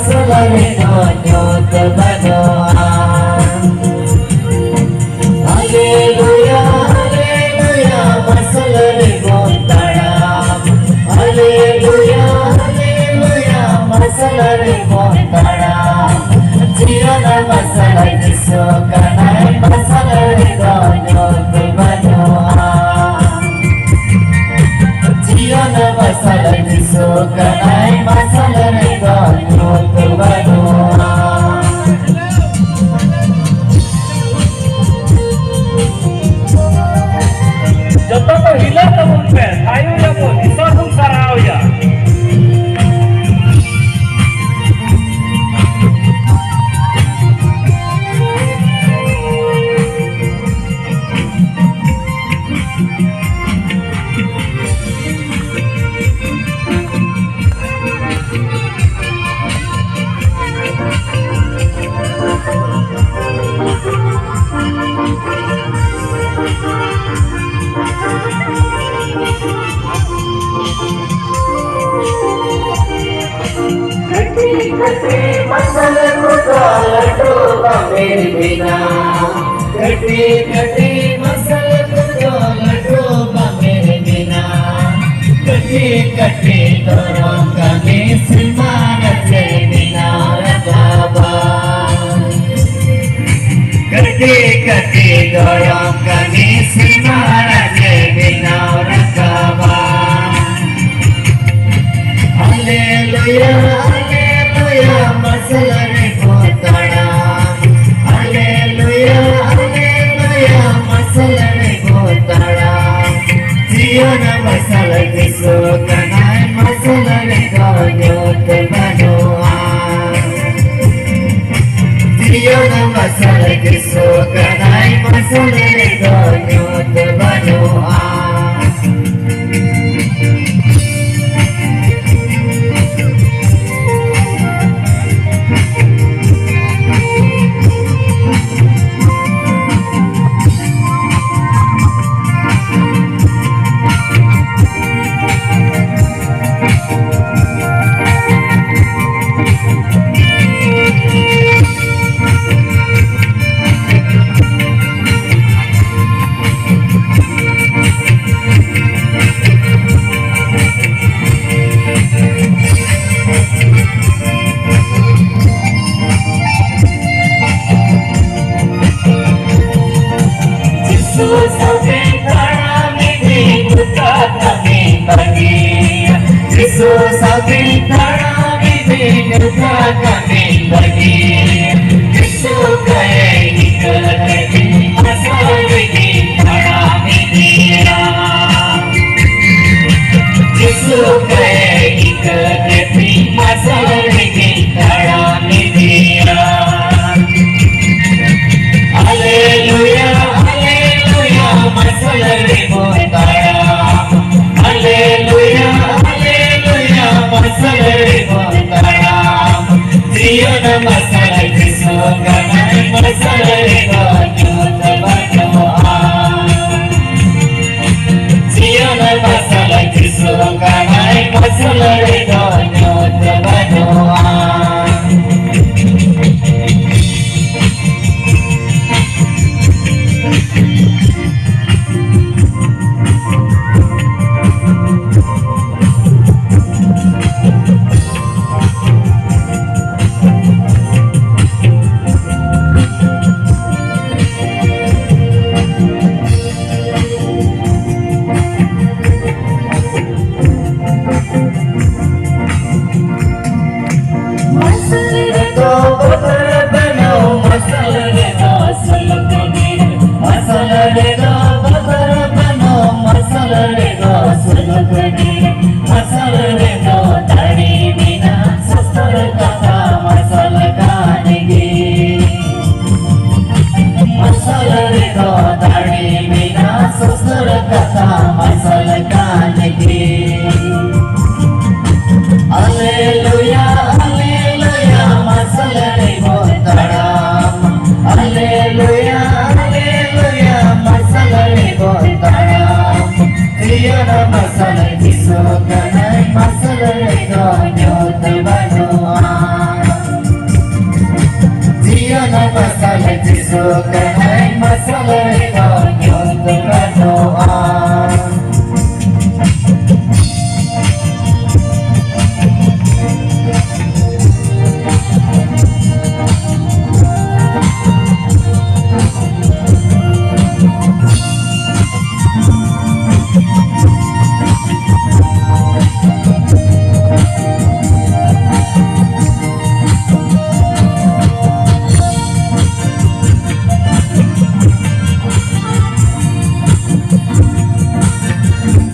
masalare nyot banoan. Hallelujah, hallelujah, masalare gontara. Hallelujah, hallelujah, masalare gontara. Jiyana masala jisu kanai masalare nyot banoan. Jiyana masala jisu kanai masalare nyot banoan. Joto ko hilang namun pen, ayo ya pun, isodung sarau ya. Kati masala kudala toba mere bina. Kati masala kudala toba mere bina. Kati dorong kami semangat bina rakaba. Kati dorong kami semangat bina rakaba. Hallelujah, hallelujah, masalare gontara. Hallelujah, hallelujah, masalare gontara. Jiyana masala jisu kanai masalare nyot banoan. Jiyana masala jisu kanai masalare nyot banoan. Jesus akin karami dinuka kami bagi. Jesus kaya ikalagi masalagi karami dia. Jesus kaya ikalagi masalagi karami dia. Hallelujah, hallelujah, masalagi gontara. Hallelujah, hallelujah, masalare gontara. Jiyana masala jisu kanai masalare nyot banoan. Jiyana masala jisu kanai masalare nyot banoan. Hallelujah, hallelujah, masalare gontara. Jiyana masalah disukai masalah konyo terbanoan dia na masalah disukai masalah konyo terbanoan